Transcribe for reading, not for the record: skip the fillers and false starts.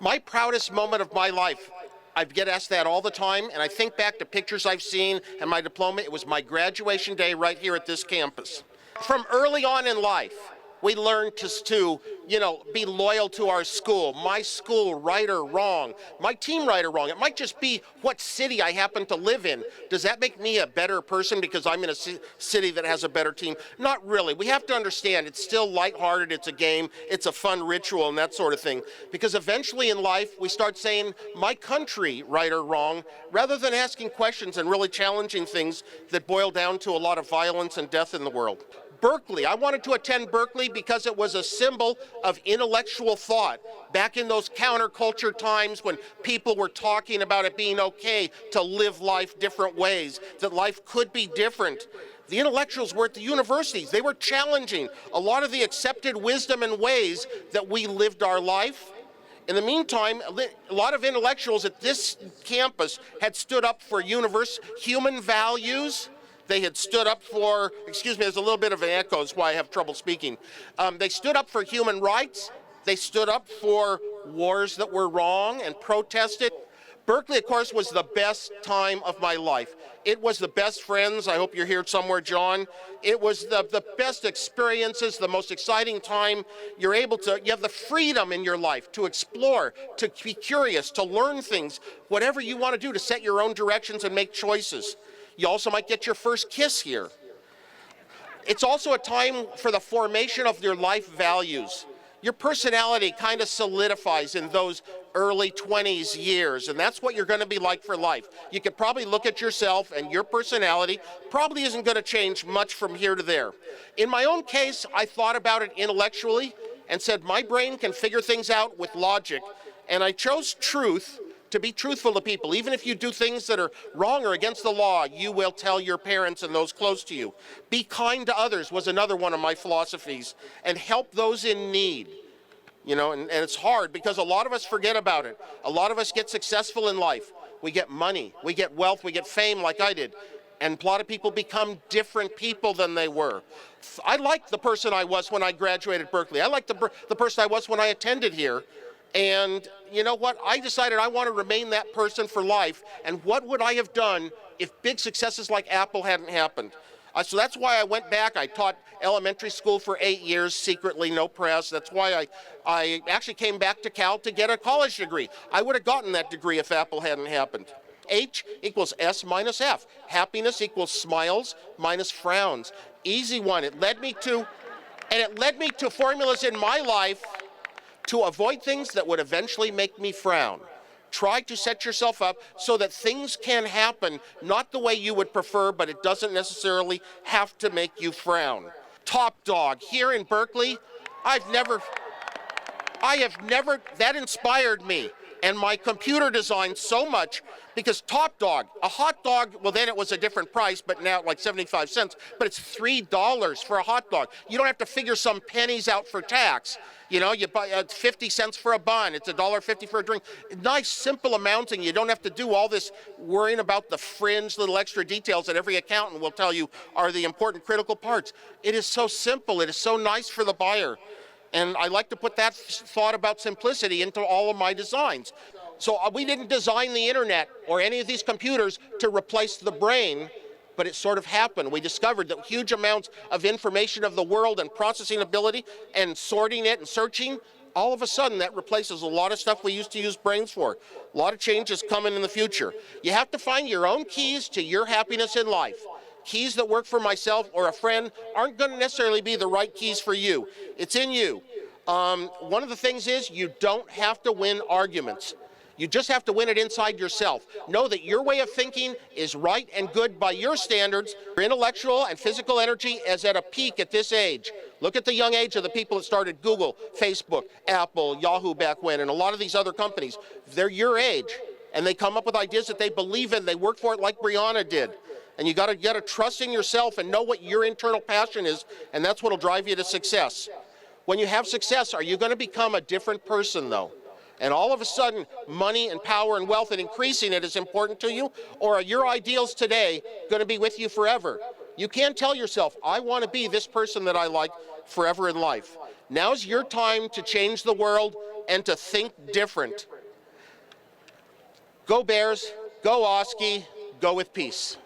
My proudest moment of my life, I get asked that all the time, and I think back to pictures I've seen and my diploma. It was my graduation day right here at this campus. From early on in life, we learned to be loyal to our school. My school, right or wrong. My team, right or wrong. It might just be what city I happen to live in. Does that make me a better person because I'm in a city that has a better team? Not really. We have to understand it's still lighthearted. It's a game. It's a fun ritual and that sort of thing. Because eventually in life, we start saying, my country, right or wrong, rather than asking questions and really challenging things that boil down to a lot of violence and death in the world. Berkeley. I wanted to attend Berkeley because it was a symbol of intellectual thought. Back in those counterculture times when people were talking about it being okay to live life different ways, that life could be different. The intellectuals were at the universities. They were challenging a lot of the accepted wisdom and ways that we lived our life. In the meantime, a lot of intellectuals at this campus had stood up for human values. They had stood up for, excuse me, there's a little bit of an echo, that's why I have trouble speaking. They stood up for human rights. They stood up for wars that were wrong and protested. Berkeley, of course, was the best time of my life. It was the best friends. I hope you're here somewhere, John. It was the best experiences, the most exciting time. You have the freedom in your life to explore, to be curious, to learn things, whatever you want to do, to set your own directions and make choices. You also might get your first kiss here. It's also a time for the formation of your life values. Your personality kind of solidifies in those early 20s years, and that's what you're going to be like for life. You could probably look at yourself, and your personality probably isn't going to change much from here to there. In my own case, I thought about it intellectually and said my brain can figure things out with logic, and I chose truth. To be truthful to people. Even if you do things that are wrong or against the law, you will tell your parents and those close to you. Be kind to others was another one of my philosophies, and help those in need. And it's hard because a lot of us forget about it. A lot of us get successful in life. We get money, we get wealth, we get fame like I did. And a lot of people become different people than they were. I liked the person I was when I graduated Berkeley. I liked the person I was when I attended here. And you know what? I decided I want to remain that person for life. And what would I have done if big successes like Apple hadn't happened? So that's why I went back. I taught elementary school for 8 years, secretly, no press. That's why I actually came back to Cal to get a college degree. I would have gotten that degree if Apple hadn't happened. H equals S minus F. Happiness equals smiles minus frowns. Easy one. It led me to formulas in my life to avoid things that would eventually make me frown. Try to set yourself up so that things can happen, not the way you would prefer, but it doesn't necessarily have to make you frown. Top dog. Here in Berkeley, that inspired me and my computer design so much, because Top Dog, a hot dog, well then it was a different price, but now like 75 cents, but it's $3 for a hot dog. You don't have to figure some pennies out for tax. You buy 50 cents for a bun, it's $1.50 for a drink. Nice, simple amounting. You don't have to do all this worrying about the fringe little extra details that every accountant will tell you are the important critical parts. It is so simple, it is so nice for the buyer. And I like to put that thought about simplicity into all of my designs. So we didn't design the internet or any of these computers to replace the brain, but it sort of happened. We discovered that huge amounts of information of the world and processing ability and sorting it and searching, all of a sudden that replaces a lot of stuff we used to use brains for. A lot of changes coming in the future. You have to find your own keys to your happiness in life. Keys that work for myself or a friend aren't going to necessarily be the right keys for you. It's in you. One of the things is you don't have to win arguments. You just have to win it inside yourself. Know that your way of thinking is right and good by your standards. Your intellectual and physical energy is at a peak at this age. Look at the young age of the people that started Google, Facebook, Apple, Yahoo back when, and a lot of these other companies. They're your age, and they come up with ideas that they believe in. They work for it like Brianna did. And you got to trust in yourself and know what your internal passion is, and that's what will drive you to success. When you have success, are you going to become a different person, though? And all of a sudden, money and power and wealth and increasing it is important to you? Or are your ideals today going to be with you forever? You can't tell yourself, I want to be this person that I like forever in life. Now's your time to change the world and to think different. Go Bears, go Oski, go with peace.